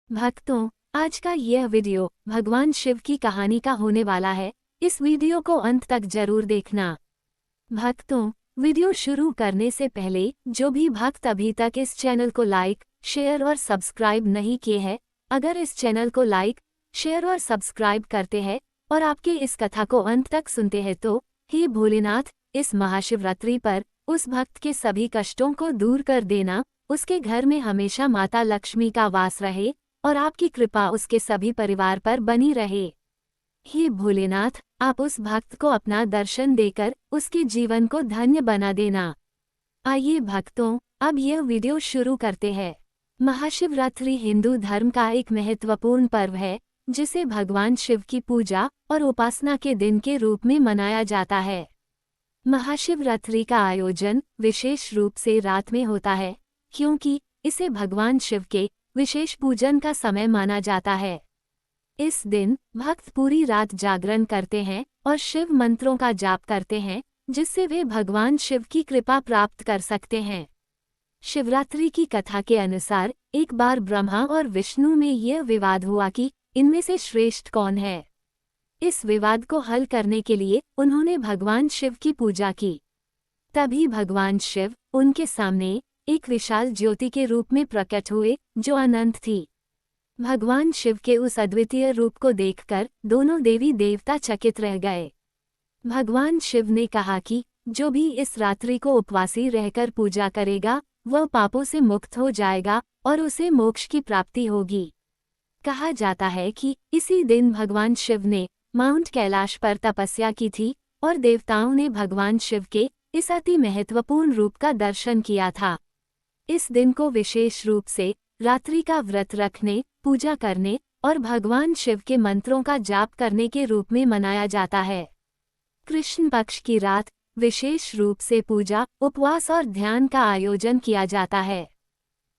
भक्तों, आज का यह वीडियो भगवान शिव की कहानी का होने वाला है। इस वीडियो को अंत तक जरूर देखना। भक्तों, वीडियो शुरू करने से पहले जो भी भक्त अभी तक इस चैनल को लाइक, शेयर और सब्सक्राइब नहीं किए हैं, अगर इस चैनल को लाइक, शेयर और सब्सक्राइब करते हैं और आपके इस कथा को अंत तक सुनते हैं तो हे भोलेनाथ, इस महाशिवरात्रि पर उस भक्त के सभी कष्टों को दूर कर देना, उसके घर में हमेशा माता लक्ष्मी का वास रहे और आपकी कृपा उसके सभी परिवार पर बनी रहे। हे भोलेनाथ, आप उस भक्त को अपना दर्शन देकर उसके जीवन को धन्य बना देना। आइए भक्तों, अब यह वीडियो शुरू करते हैं। महाशिवरात्रि हिंदू धर्म का एक महत्वपूर्ण पर्व है, जिसे भगवान शिव की पूजा और उपासना के दिन के रूप में मनाया जाता है। महाशिवरात्रि का आयोजन विशेष रूप से रात में होता है, क्योंकि इसे भगवान शिव के विशेष पूजन का समय माना जाता है। इस दिन भक्त पूरी रात जागरण करते हैं और शिव मंत्रों का जाप करते हैं, जिससे वे भगवान शिव की कृपा प्राप्त कर सकते हैं। शिवरात्रि की कथा के अनुसार एक बार ब्रह्मा और विष्णु में यह विवाद हुआ कि इनमें से श्रेष्ठ कौन है। इस विवाद को हल करने के लिए उन्होंने भगवान शिव की पूजा की। तभी भगवान शिव उनके सामने एक विशाल ज्योति के रूप में प्रकट हुए, जो अनंत थी। भगवान शिव के उस अद्वितीय रूप को देखकर दोनों देवी देवता चकित रह गए। भगवान शिव ने कहा कि जो भी इस रात्रि को उपवासी रहकर पूजा करेगा, वह पापों से मुक्त हो जाएगा और उसे मोक्ष की प्राप्ति होगी। कहा जाता है कि इसी दिन भगवान शिव ने माउंट कैलाश पर तपस्या की थी और देवताओं ने भगवान शिव के इस अति महत्वपूर्ण रूप का दर्शन किया था। इस दिन को विशेष रूप से रात्रि का व्रत रखने, पूजा करने और भगवान शिव के मंत्रों का जाप करने के रूप में मनाया जाता है। कृष्ण पक्ष की रात विशेष रूप से पूजा, उपवास और ध्यान का आयोजन किया जाता है।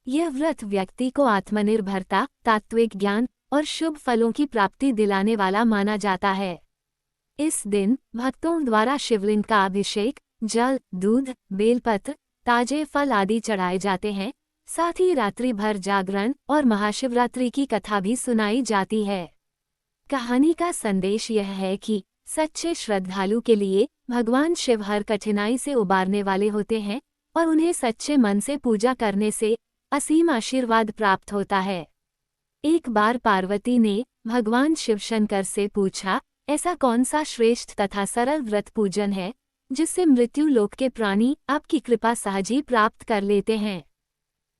यह व्रत व्यक्ति को आत्मनिर्भरता, तात्विक ज्ञान और शुभ फलों की प्राप्ति दिलाने वाला माना जाता है। इस दिन भक्तों द्वारा शिवलिंग का अभिषेक, जल, दूध, बेलपत्र, ताजे फल आदि चढ़ाए जाते हैं। साथ ही रात्रि भर जागरण और महाशिवरात्रि की कथा भी सुनाई जाती है। कहानी का संदेश यह है कि सच्चे श्रद्धालु के लिए भगवान शिव हर कठिनाई से उबारने वाले होते हैं और उन्हें सच्चे मन से पूजा करने से असीम आशीर्वाद प्राप्त होता है। एक बार पार्वती ने भगवान शिवशंकर से पूछा, ऐसा कौन सा श्रेष्ठ तथा सरल व्रत पूजन है जिससे मृत्यु लोक के प्राणी आपकी कृपा सहज ही प्राप्त कर लेते हैं।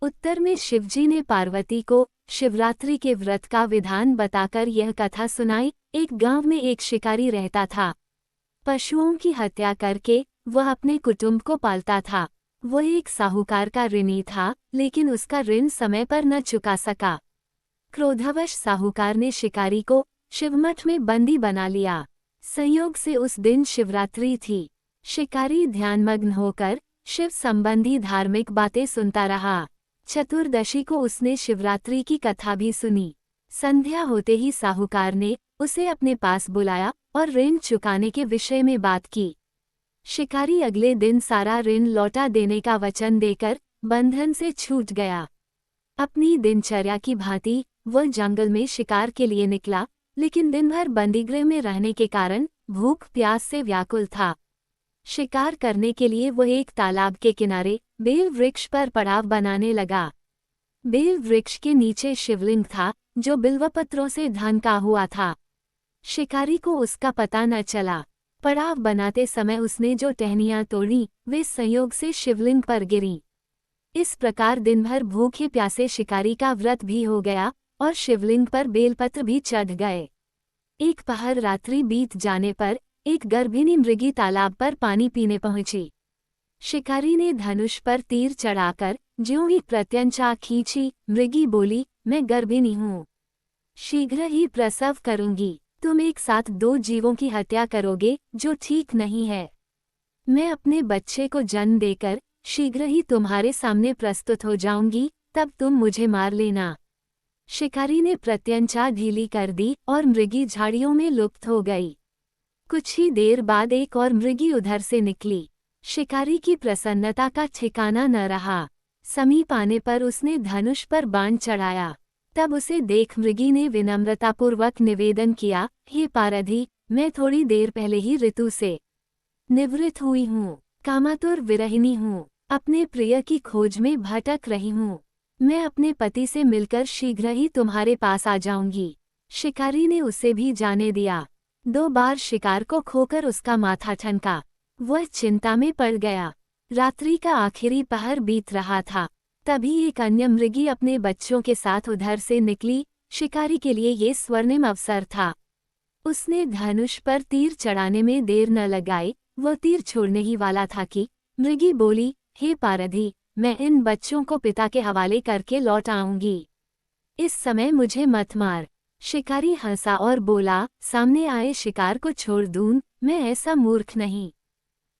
उत्तर में शिवजी ने पार्वती को शिवरात्रि के व्रत का विधान बताकर यह कथा सुनाई। एक गांव में एक शिकारी रहता था। पशुओं की हत्या करके वह अपने कुटुंब को पालता था। वह एक साहूकार का ऋणी था, लेकिन उसका ऋण समय पर न चुका सका। क्रोधवश साहूकार ने शिकारी को शिवमठ में बंदी बना लिया। संयोग से उस दिन शिवरात्रि थी। शिकारी ध्यानमग्न होकर शिव संबंधी धार्मिक बातें सुनता रहा। चतुर्दशी को उसने शिवरात्रि की कथा भी सुनी। संध्या होते ही साहूकार ने उसे अपने पास बुलाया और ऋण चुकाने के विषय में बात की। शिकारी अगले दिन सारा ऋण लौटा देने का वचन देकर बंधन से छूट गया। अपनी दिनचर्या की भांति वह जंगल में शिकार के लिए निकला, लेकिन दिन भर बंदीगृह में रहने के कारण भूख प्यास से व्याकुल था। शिकार करने के लिए वह एक तालाब के किनारे बेल वृक्ष पर पड़ाव बनाने लगा। बेल वृक्ष के नीचे शिवलिंग था, जो बिल्वपत्रों से ढका हुआ था। शिकारी को उसका पता न चला। पड़ाव बनाते समय उसने जो टहनियां तोड़ी, वे संयोग से शिवलिंग पर गिरीं। इस प्रकार दिन भर भूखे प्यासे शिकारी का व्रत भी हो गया और शिवलिंग पर बेलपत्र भी चढ़ गए। एक पहर रात्रि बीत जाने पर एक गर्भिणी मृगी तालाब पर पानी पीने पहुंची। शिकारी ने धनुष पर तीर चढ़ाकर ज्यों ही प्रत्यंचा खींची, मृगी बोली, मैं गर्भिणी हूँ, शीघ्र ही प्रसव करूंगी। तुम एक साथ दो जीवों की हत्या करोगे, जो ठीक नहीं है। मैं अपने बच्चे को जन्म देकर शीघ्र ही तुम्हारे सामने प्रस्तुत हो जाऊंगी, तब तुम मुझे मार लेना। शिकारी ने प्रत्यंचा ढीली कर दी और मृगी झाड़ियों में लुप्त हो गई। कुछ ही देर बाद एक और मृगी उधर से निकली। शिकारी की प्रसन्नता का ठिकाना न रहा। समीप आने पर उसने धनुष पर बाण चढ़ाया। तब उसे देख मृगी ने विनम्रतापूर्वक निवेदन किया, हे पारधी, मैं थोड़ी देर पहले ही ऋतु से निवृत्त हुई हूँ, कामातुर विरहिणी हूँ, अपने प्रिय की खोज में भटक रही हूँ। मैं अपने पति से मिलकर शीघ्र ही तुम्हारे पास आ जाऊंगी। शिकारी ने उसे भी जाने दिया। 2 बार शिकार को खोकर उसका माथा ठनका। वह चिंता में पड़ गया। रात्रि का आखिरी पहर बीत रहा था। तभी एक अन्य मृगी अपने बच्चों के साथ उधर से निकली। शिकारी के लिए ये स्वर्णिम अवसर था। उसने धनुष पर तीर चढ़ाने में देर न लगाई। वह तीर छोड़ने ही वाला था कि मृगी बोली, हे पारधी, मैं इन बच्चों को पिता के हवाले करके लौट आऊंगी। इस समय मुझे मत मार। शिकारी हंसा और बोला, सामने आए शिकार को छोड़ दूं, मैं ऐसा मूर्ख नहीं।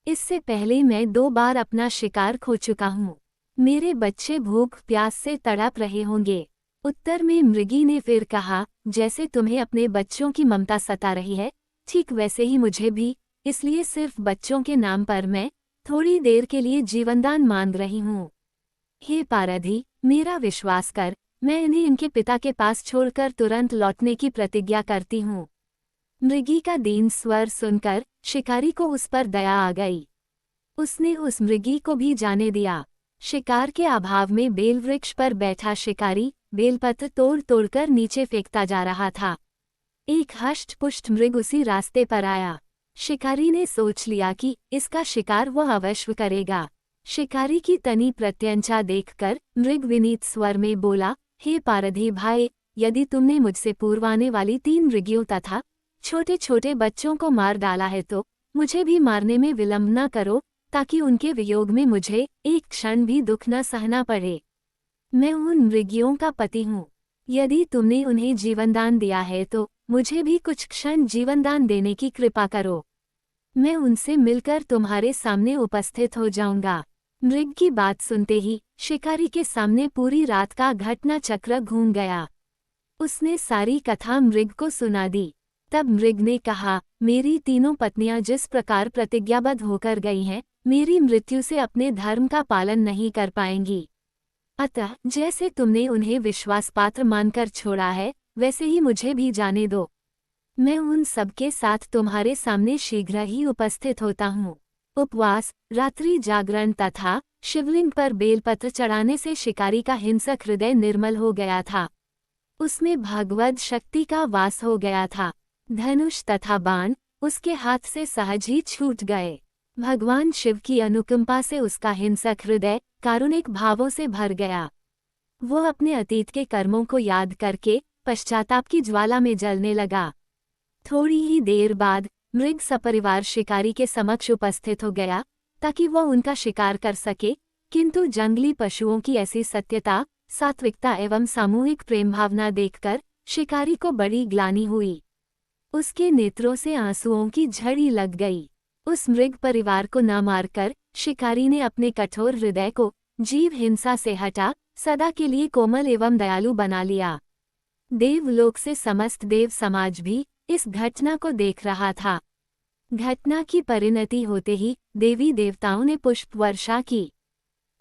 इससे पहले मैं 2 बार अपना शिकार खो चुका हूँ। मेरे बच्चे भूख प्यास से तड़प रहे होंगे। उत्तर में मृगी ने फिर कहा, जैसे तुम्हें अपने बच्चों की ममता सता रही है, ठीक वैसे ही मुझे भी, इसलिए सिर्फ बच्चों के नाम पर मैं थोड़ी देर के लिए जीवनदान मांग रही हूँ। हे पारधी, मेरा विश्वास कर, मैं इन्हें इनके पिता के पास छोड़कर तुरंत लौटने की प्रतिज्ञा करती हूँ। मृगी का दीन स्वर सुनकर शिकारी को उस पर दया आ गई। उसने उस मृगी को भी जाने दिया। शिकार के अभाव में बेलवृक्ष पर बैठा शिकारी बेलपत्र तोड़ तोड़कर नीचे फेंकता जा रहा था। एक हष्ट-पुष्ट मृग उसी रास्ते पर आया। शिकारी ने सोच लिया कि इसका शिकार वह अवश्य करेगा। शिकारी की तनी प्रत्यंचा देखकर मृग विनीत स्वर में बोला, हे पारधी भाई, यदि तुमने मुझसे पूर्व आने वाली 3 मृगियों तथा छोटे छोटे बच्चों को मार डाला है तो मुझे भी मारने में विलंब न करो, ताकि उनके वियोग में मुझे एक क्षण भी दुख न सहना पड़े। मैं उन मृगियों का पति हूँ। यदि तुमने उन्हें जीवनदान दिया है तो मुझे भी कुछ क्षण जीवनदान देने की कृपा करो। मैं उनसे मिलकर तुम्हारे सामने उपस्थित हो जाऊंगा। मृग की बात सुनते ही शिकारी के सामने पूरी रात का घटना चक्र घूम गया। उसने सारी कथा मृग को सुना दी। तब मृग ने कहा, मेरी तीनों पत्नियां जिस प्रकार प्रतिज्ञाबद्ध होकर गई हैं, मेरी मृत्यु से अपने धर्म का पालन नहीं कर पाएंगी। अतः जैसे तुमने उन्हें विश्वासपात्र मानकर छोड़ा है, वैसे ही मुझे भी जाने दो। मैं उन सबके साथ तुम्हारे सामने शीघ्र ही उपस्थित होता हूँ। उपवास, रात्रि जागरण तथा शिवलिंग पर बेलपत्र चढ़ाने से शिकारी का हिंसक हृदय निर्मल हो गया था। उसमें भगवद शक्ति का वास हो गया था। धनुष तथा बाण उसके हाथ से सहज ही छूट गए। भगवान शिव की अनुकंपा से उसका हिंसक हृदय कारुणिक भावों से भर गया। वो अपने अतीत के कर्मों को याद करके पश्चाताप की ज्वाला में जलने लगा। थोड़ी ही देर बाद मृग सपरिवार शिकारी के समक्ष उपस्थित हो गया, ताकि वह उनका शिकार कर सके, किंतु जंगली पशुओं की ऐसी सत्यता, सात्विकता एवं सामूहिक प्रेम भावना देखकर शिकारी को बड़ी ग्लानि हुई। उसके नेत्रों से आंसुओं की झड़ी लग गई। उस मृग परिवार को न मारकर शिकारी ने अपने कठोर हृदय को जीव हिंसा से हटा सदा के लिए कोमल एवं दयालु बना लिया। देवलोक से समस्त देव समाज भी इस घटना को देख रहा था। घटना की परिणति होते ही देवी देवताओं ने पुष्प वर्षा की।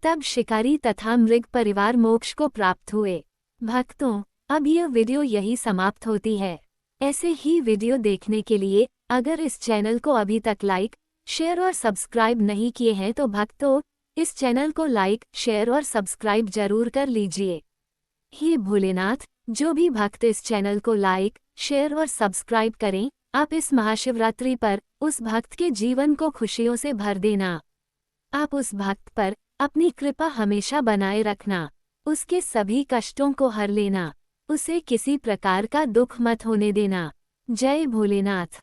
तब शिकारी तथा मृग परिवार मोक्ष को प्राप्त हुए। भक्तों, अब यह वीडियो यही समाप्त होती है। ऐसे ही वीडियो देखने के लिए अगर इस चैनल को अभी तक लाइक, शेयर और सब्सक्राइब नहीं किए हैं तो भक्तों, इस चैनल को लाइक, शेयर और सब्सक्राइब जरूर कर लीजिए। हे भोलेनाथ, जो भी भक्त इस चैनल को लाइक, शेयर और सब्सक्राइब करें, आप इस महाशिवरात्रि पर उस भक्त के जीवन को खुशियों से भर देना। आप उस भक्त पर अपनी कृपा हमेशा बनाए रखना। उसके सभी कष्टों को हर लेना। उसे किसी प्रकार का दुख मत होने देना। जय भोलेनाथ।